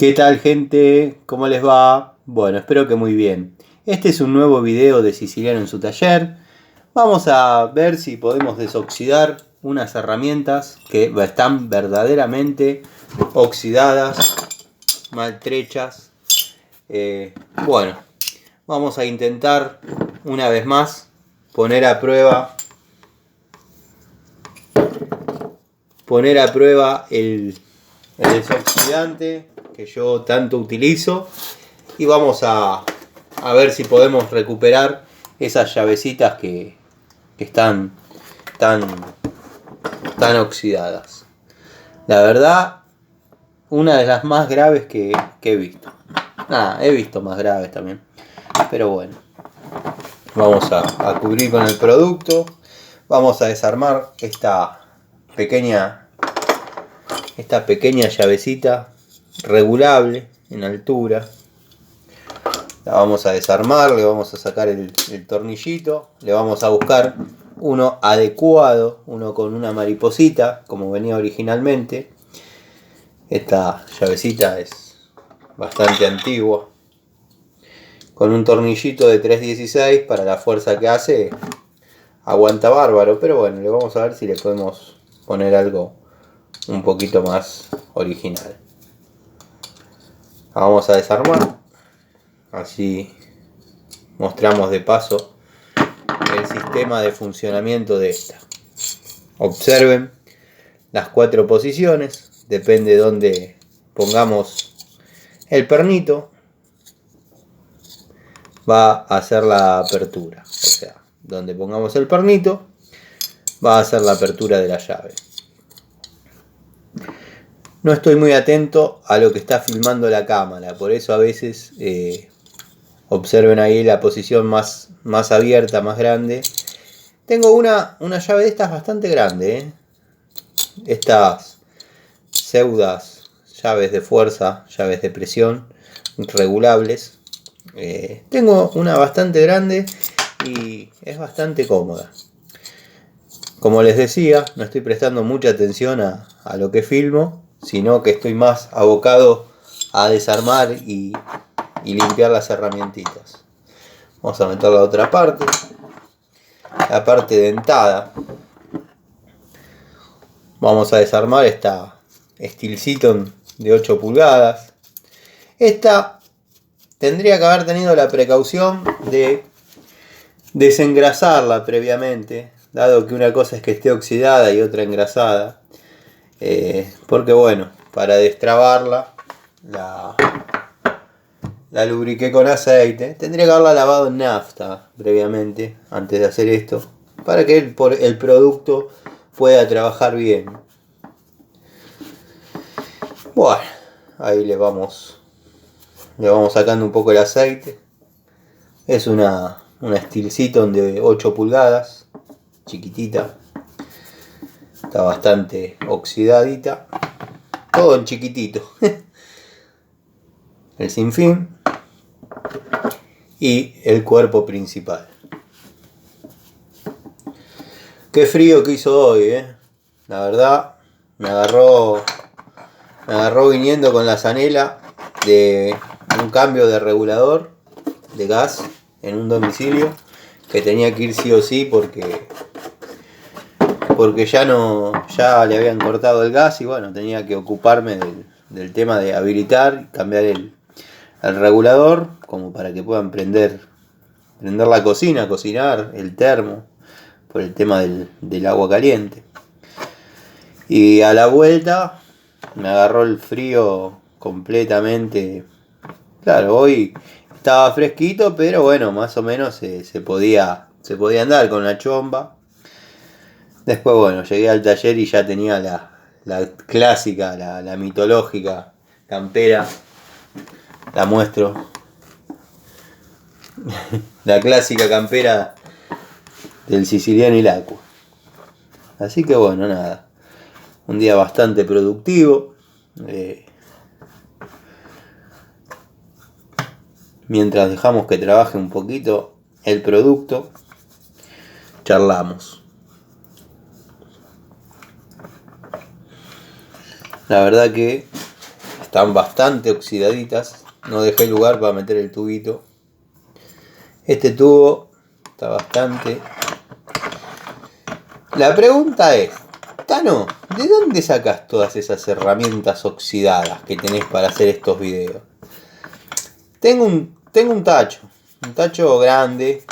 ¿Qué tal, gente? ¿Cómo les va? Bueno, espero que muy bien. Este es un nuevo video de Siciliano en su taller. Vamos a ver si podemos desoxidar unas herramientas que están verdaderamente oxidadas, maltrechas. Bueno, vamos a intentar una vez más poner a prueba el desoxidante que yo tanto utilizo, y vamos a ver si podemos recuperar esas llavecitas que están tan oxidadas. La verdad, una de las más graves que he visto. He visto más graves también, pero bueno, vamos a cubrir con el producto. Vamos a desarmar esta pequeña llavecita regulable en altura. La vamos a desarmar, le vamos a sacar el tornillito, le vamos a buscar uno adecuado, uno con una mariposita como venía originalmente. Esta llavecita es bastante antigua, con un tornillito de 316 para la fuerza que hace, aguanta bárbaro, pero bueno, le vamos a ver si le podemos poner algo un poquito más original. La vamos a desarmar, así mostramos de paso el sistema de funcionamiento de esta. Observen las 4 posiciones, depende de dónde pongamos el pernito, va a hacer la apertura. O sea, donde pongamos el pernito va a hacer la apertura de la llave. No estoy muy atento a lo que está filmando la cámara, por eso a veces observen ahí la posición más abierta, más grande. Tengo una llave de estas bastante grande, Estas pseudas llaves de fuerza, llaves de presión regulables. Tengo una bastante grande y es bastante cómoda. Como les decía, no estoy prestando mucha atención a lo que filmo, sino que estoy más abocado a desarmar y limpiar las herramientitas. Vamos a meter la otra parte, la parte dentada. Vamos a desarmar esta Steel Seaton de 8 pulgadas. Esta tendría que haber tenido la precaución de desengrasarla previamente, dado que una cosa es que esté oxidada y otra engrasada. Porque bueno, para destrabarla la lubriqué con aceite. Tendría que haberla lavado en nafta previamente, antes de hacer esto, para que el producto pueda trabajar bien. Bueno, ahí le vamos sacando un poco el aceite. Es una Steel Seaton de 8 pulgadas, chiquitita. Está bastante oxidadita. Todo en chiquitito. El sinfín y el cuerpo principal. Qué frío que hizo hoy, La verdad, me agarró viniendo con la zanela de un cambio de regulador de gas en un domicilio, que tenía que ir sí o sí porque ya le habían cortado el gas, y bueno, tenía que ocuparme del tema de habilitar y cambiar el regulador, como para que puedan prender la cocina, cocinar, el termo, por el tema del agua caliente. Y a la vuelta me agarró el frío completamente. Claro, hoy estaba fresquito, pero bueno, más o menos se podía andar con la chomba. Después, bueno, llegué al taller y ya tenía la clásica, la mitológica campera. La muestro. La clásica campera del Siciliano y Lacua. Así que bueno, nada. Un día bastante productivo. Mientras dejamos que trabaje un poquito el producto, charlamos. La verdad que están bastante oxidaditas. No dejé lugar para meter el tubito. Este tubo está bastante... La pregunta es, Tano, ¿de dónde sacas todas esas herramientas oxidadas que tenés para hacer estos videos? Tengo un tacho grande,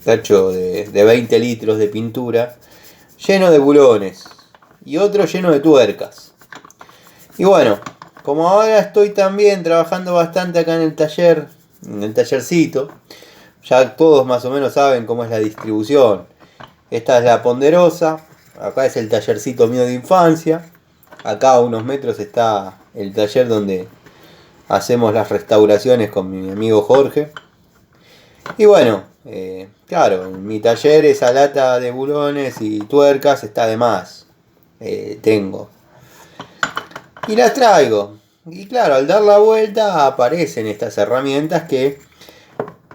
tacho de 20 litros de pintura, lleno de bulones y otro lleno de tuercas. Y bueno, como ahora estoy también trabajando bastante acá en el tallercito, ya todos más o menos saben cómo es la distribución. Esta es la ponderosa, acá es el tallercito mío de infancia, acá a unos metros está el taller donde hacemos las restauraciones con mi amigo Jorge. Y bueno, claro, en mi taller esa lata de bulones y tuercas está de más. Tengo. Y las traigo. Y claro, al dar la vuelta aparecen estas herramientas que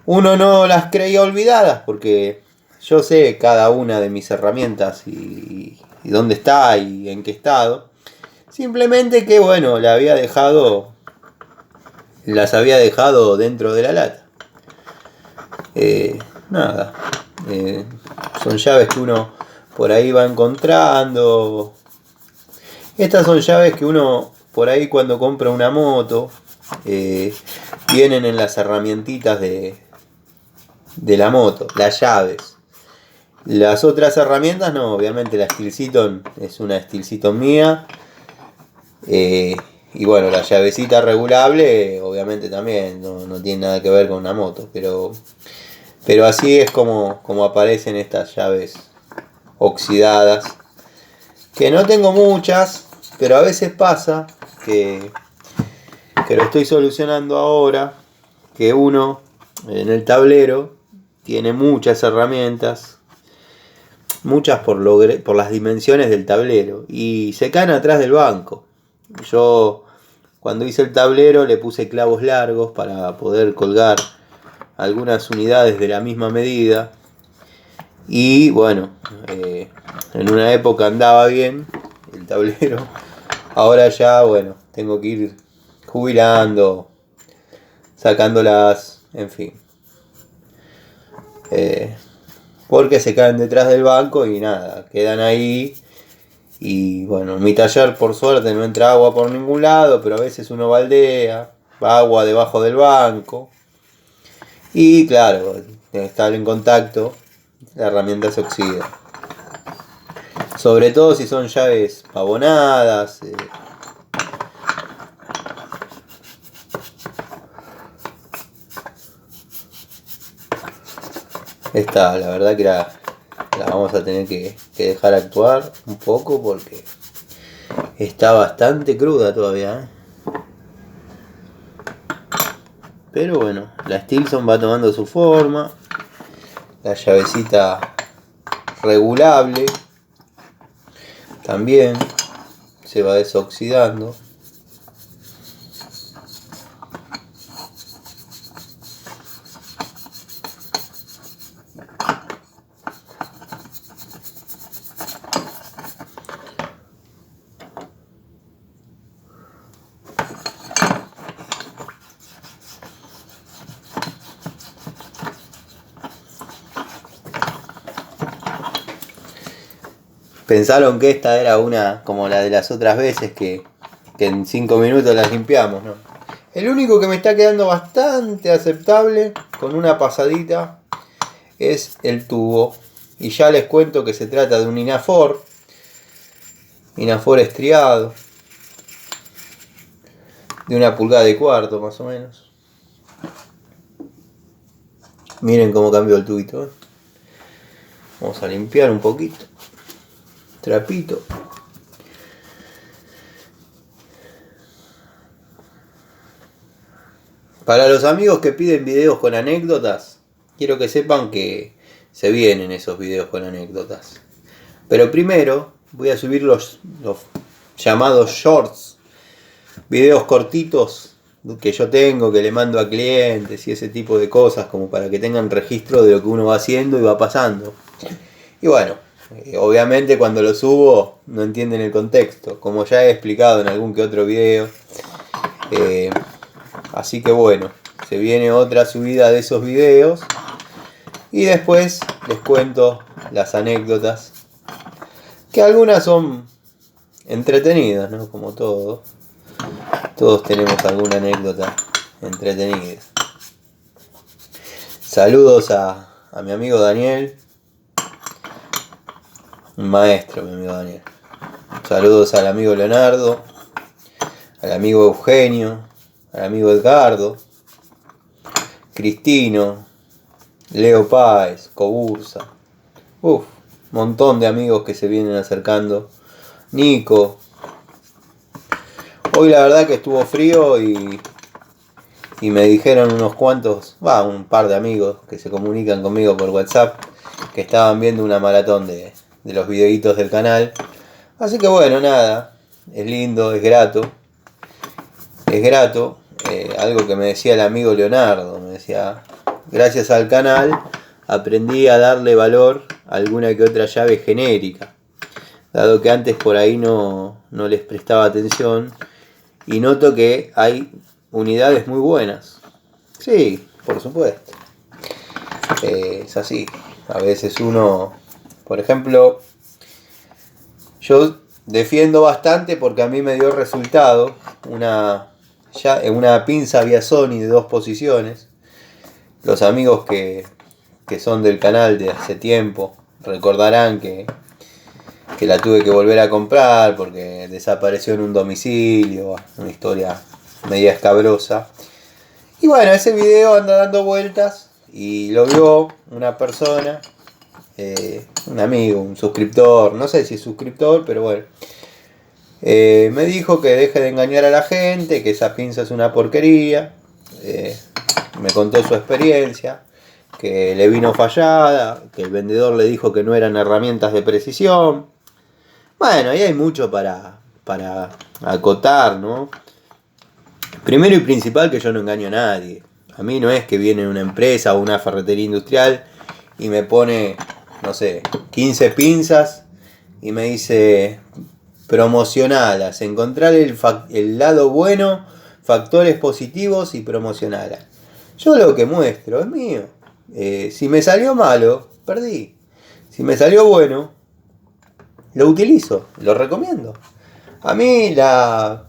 uno no las creía olvidadas, porque yo sé cada una de mis herramientas y dónde está y en qué estado. Simplemente que bueno, las había dejado dentro de la lata. Nada. Son llaves que uno por ahí va encontrando. Estas son llaves que uno por ahí cuando compra una moto vienen en las herramientitas de la moto, las llaves. Las otras herramientas no, obviamente la Stilsiton es una Stilsiton mía. Y bueno, la llavecita regulable obviamente también no tiene nada que ver con una moto, pero así es como aparecen estas llaves oxidadas, que no tengo muchas, pero a veces pasa que lo estoy solucionando ahora, que uno en el tablero tiene muchas herramientas, muchas por las dimensiones del tablero, y se caen atrás del banco. Yo cuando hice el tablero le puse clavos largos para poder colgar algunas unidades de la misma medida. Y bueno, en una época andaba bien el tablero. Ahora ya, bueno, tengo que ir jubilando, sacándolas, en fin. Porque se caen detrás del banco y nada, quedan ahí. Y bueno, en mi taller por suerte no entra agua por ningún lado, pero a veces uno baldea, va agua debajo del banco. Y claro, estar en contacto, la herramienta se oxida. Sobre todo si son llaves pavonadas. Esta, la verdad que la vamos a tener que dejar actuar un poco porque está bastante cruda todavía, Pero bueno, la Stilson va tomando su forma. La llavecita regulable también se va desoxidando. Pensaron que esta era una como la de las otras veces que en 5 minutos la limpiamos, ¿no? El único que me está quedando bastante aceptable con una pasadita es el tubo. Y ya les cuento que se trata de un Inafor estriado, de 1,25 pulgadas más o menos. Miren cómo cambió el tubito, Vamos a limpiar un poquito. Trapito. Para los amigos que piden videos con anécdotas, quiero que sepan que se vienen esos videos con anécdotas. Pero primero voy a subir los llamados shorts, videos cortitos que yo tengo, que le mando a clientes y ese tipo de cosas, como para que tengan registro de lo que uno va haciendo y va pasando. Y bueno, Obviamente cuando lo subo no entienden el contexto, como ya he explicado en algún que otro video. Así que bueno, se viene otra subida de esos videos. Y después les cuento las anécdotas, que algunas son entretenidas, ¿no? Como todo. Todos tenemos alguna anécdota entretenida. Saludos a mi amigo Daniel. Un maestro, mi amigo Daniel. Saludos al amigo Leonardo, al amigo Eugenio, al amigo Edgardo, Cristino, Leo Páez, Cobursa. Montón de amigos que se vienen acercando. Nico. Hoy la verdad que estuvo frío y me dijeron unos cuantos, un par de amigos que se comunican conmigo por WhatsApp, que estaban viendo una maratón de los videitos del canal. Así que bueno, nada, es lindo, es grato. Es grato. Algo que me decía el amigo Leonardo, me decía, gracias al canal aprendí a darle valor a alguna que otra llave genérica, dado que antes por ahí no les prestaba atención, y noto que hay unidades muy buenas. Sí, por supuesto. Es así. A veces uno, por ejemplo, yo defiendo bastante porque a mí me dio resultado una pinza Biasoni de 2 posiciones. Los amigos que son del canal de hace tiempo recordarán que la tuve que volver a comprar porque desapareció en un domicilio, una historia media escabrosa. Y bueno, ese video anda dando vueltas y lo vio una persona, un amigo, un suscriptor, no sé si es suscriptor, pero bueno. Me dijo que deje de engañar a la gente, que esa pinza es una porquería. Me contó su experiencia, que le vino fallada, que el vendedor le dijo que no eran herramientas de precisión. Bueno, ahí hay mucho para acotar, ¿no? Primero y principal, que yo no engaño a nadie. A mí no es que viene una empresa o una ferretería industrial y me pone, no sé, 15 pinzas y me dice, promocionalas, encontrar el lado bueno, factores positivos y promocionalas. Yo lo que muestro es mío. Si me salió malo, perdí. Si me salió bueno, lo utilizo, lo recomiendo. A mí la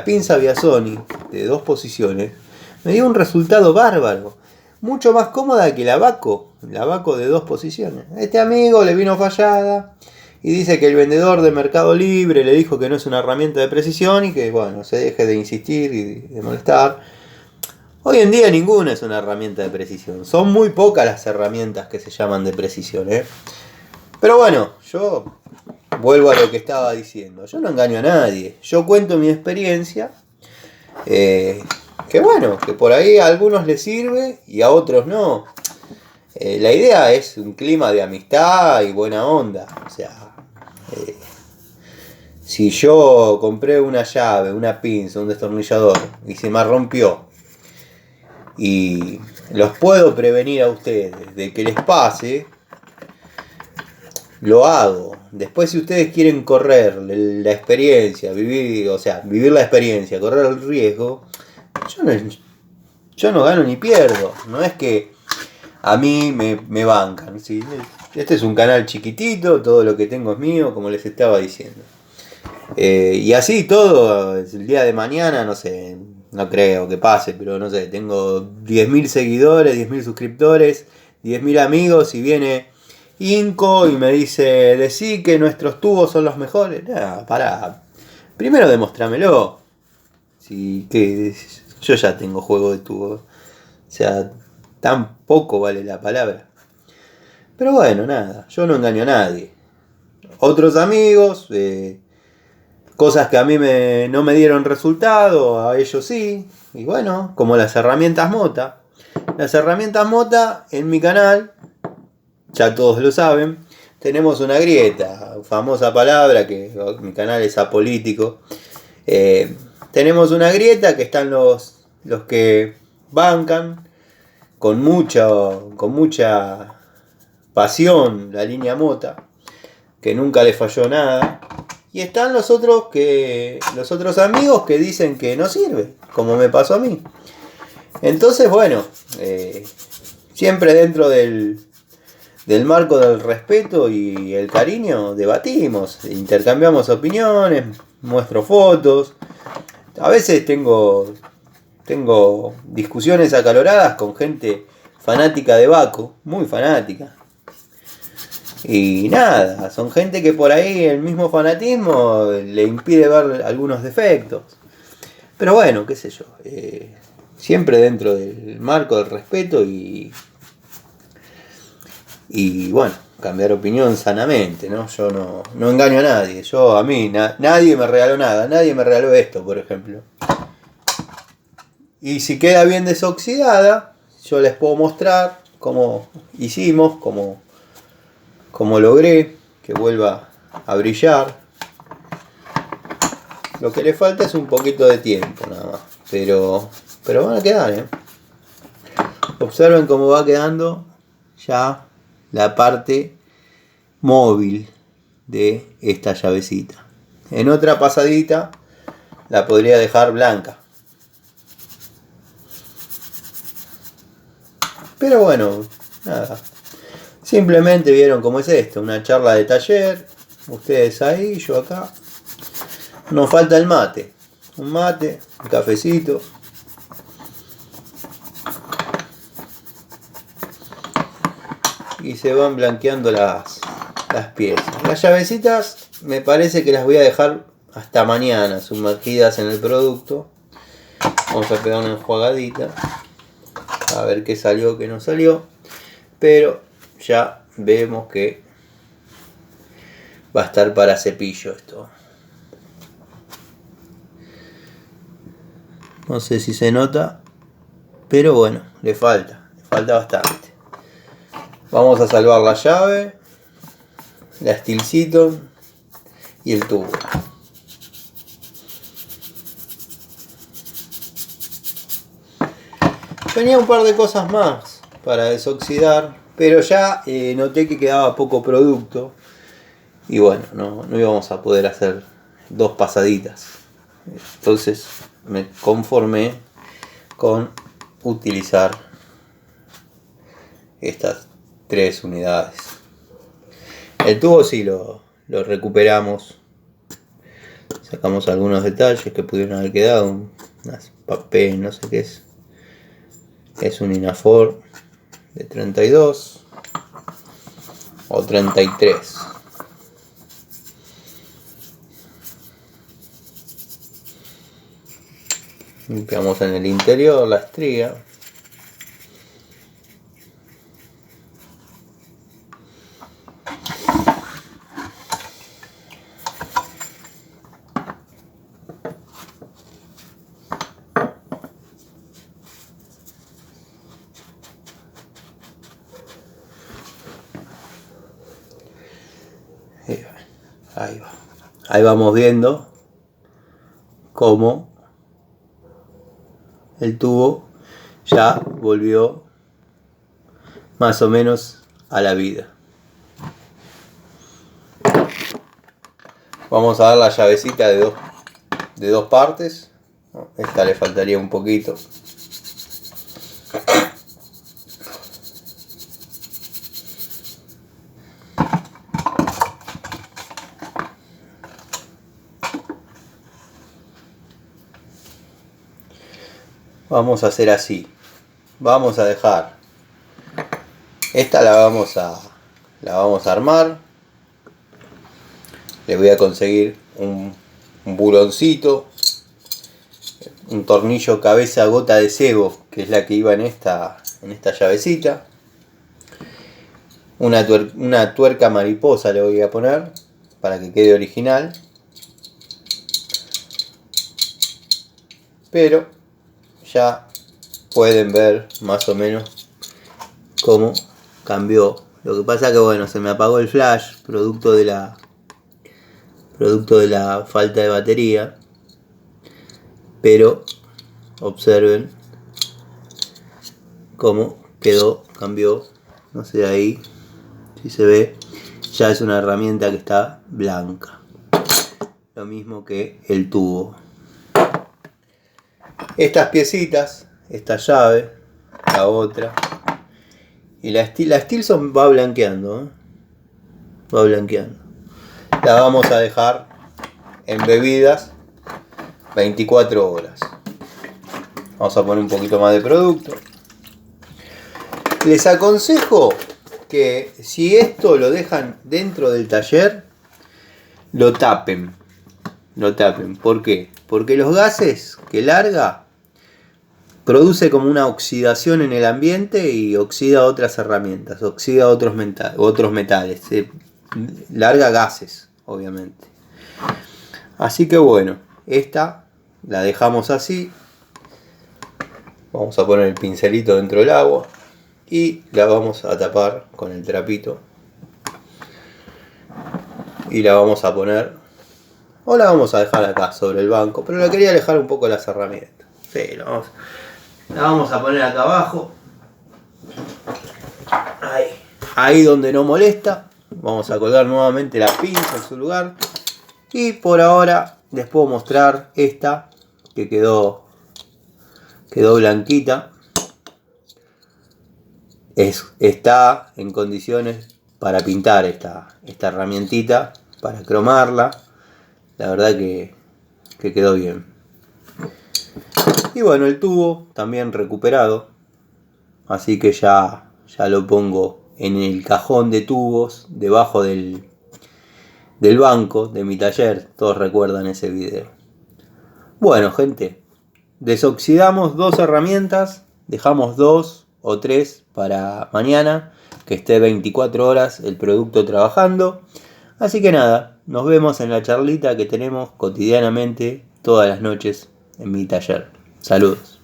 pinza Biasoni de 2 posiciones me dio un resultado bárbaro. Mucho más cómoda que la Baco de 2 posiciones. Este amigo le vino fallada y dice que el vendedor de Mercado Libre le dijo que no es una herramienta de precisión y que bueno, se deje de insistir y de molestar. Hoy en día ninguna es una herramienta de precisión. Son muy pocas las herramientas que se llaman de precisión, Pero bueno, yo vuelvo a lo que estaba diciendo. Yo no engaño a nadie. Yo cuento mi experiencia. Que bueno, que por ahí a algunos les sirve y a otros no. La idea es un clima de amistad y buena onda. O sea, si yo compré una llave, una pinza, un destornillador y se me rompió y los puedo prevenir a ustedes de que les pase, lo hago. Después, si ustedes quieren correr la experiencia, vivir la experiencia, correr el riesgo, yo no gano ni pierdo. No es que a mí me bancan, ¿sí? Este es un canal chiquitito, todo lo que tengo es mío, como les estaba diciendo. Y así todo, el día de mañana, no sé, no creo que pase, pero no sé, tengo 10.000 seguidores, 10.000 suscriptores, 10.000 amigos y viene Inco y me dice, decí que nuestros tubos son los mejores. Pará. Primero demostrámelo. Que yo ya tengo juego de tubos. O sea, tampoco vale la palabra. Pero bueno, nada, yo no engaño a nadie. Otros amigos, cosas que a mí no me dieron resultado, a ellos sí. Y bueno, como las herramientas Mota. Las herramientas Mota en mi canal, ya todos lo saben, tenemos una grieta, famosa palabra, que mi canal es apolítico. Tenemos una grieta que están los que bancan con mucha pasión la línea Mota. que nunca le falló nada. Y están los otros amigos que dicen que no sirve, como me pasó a mí. Entonces, bueno, siempre dentro del marco del respeto y el cariño debatimos, intercambiamos opiniones, muestro fotos. A veces tengo discusiones acaloradas con gente fanática de Baco, muy fanática. Y nada, son gente que por ahí el mismo fanatismo le impide ver algunos defectos. Pero bueno, qué sé yo, siempre dentro del marco del respeto y bueno, cambiar opinión sanamente, ¿no? Yo no engaño a nadie. Nadie me regaló nada. Nadie me regaló esto, por ejemplo. Y si queda bien desoxidada, yo les puedo mostrar cómo hicimos, cómo logré que vuelva a brillar. Lo que le falta es un poquito de tiempo, nada más. Pero van a quedar, ¿eh? Observen cómo va quedando ya la parte móvil de esta llavecita. En otra pasadita la podría dejar blanca. Pero bueno, nada. Simplemente vieron cómo es esto, una charla de taller. Ustedes ahí, yo acá. Nos falta el mate. Un mate, un cafecito. Y se van blanqueando las piezas. Las llavecitas me parece que las voy a dejar hasta mañana sumergidas en el producto. Vamos a pegar una enjuagadita. A ver qué salió, qué no salió. Pero ya vemos que va a estar para cepillo esto. No sé si se nota, pero bueno, le falta bastante. Vamos a salvar la llave, la Steelcito y el tubo. Tenía un par de cosas más para desoxidar, pero ya noté que quedaba poco producto y bueno, no íbamos a poder hacer dos pasaditas. Entonces me conformé con utilizar estas 3 unidades. El tubo sí lo recuperamos. Sacamos algunos detalles que pudieron haber quedado. Unas papel, no sé qué es. Es un Inafor de 32 o 33. Limpiamos en el interior la estría. Ahí vamos viendo cómo el tubo ya volvió más o menos a la vida. Vamos a dar la llavecita de dos partes. Esta le faltaría un poquito. Vamos a hacer así. Vamos a dejar. Esta la vamos a armar. Le voy a conseguir un buloncito. Un tornillo cabeza gota de cebo, que es la que iba en esta llavecita. Una tuerca mariposa le voy a poner para que quede original. Pero ya pueden ver más o menos cómo cambió. Lo que pasa que bueno, se me apagó el flash producto de la falta de batería. Pero observen cómo cambió. No sé ahí si se ve. ya es una herramienta que está blanca. Lo mismo que el tubo. Estas piecitas, esta llave, la otra y la Stilson va blanqueando, ¿eh? Va blanqueando. La vamos a dejar embebidas 24 horas. Vamos a poner un poquito más de producto. Les aconsejo que si esto lo dejan dentro del taller, lo tapen. Lo tapen. ¿Por qué? Porque los gases que larga produce como una oxidación en el ambiente y oxida otras herramientas, oxida otros metales. Larga gases, obviamente. Así que bueno, esta la dejamos así. Vamos a poner el pincelito dentro del agua y la vamos a tapar con el trapito. Y la vamos a poner, o la vamos a dejar acá sobre el banco, pero la quería alejar un poco de las herramientas. Sí, la vamos a poner acá abajo. Ahí donde no molesta. Vamos a colgar nuevamente la pinza en su lugar. Y por ahora les puedo mostrar esta que quedó blanquita. Está en condiciones para pintar esta herramientita, para cromarla. La verdad que quedó bien. Y bueno, el tubo también recuperado. Así que ya lo pongo en el cajón de tubos debajo del banco de mi taller. Todos recuerdan ese video. Bueno, gente, desoxidamos 2 herramientas, dejamos 2 o 3 para mañana, que esté 24 horas el producto trabajando. Así que nada, nos vemos en la charlita que tenemos cotidianamente todas las noches en mi taller. Saludos.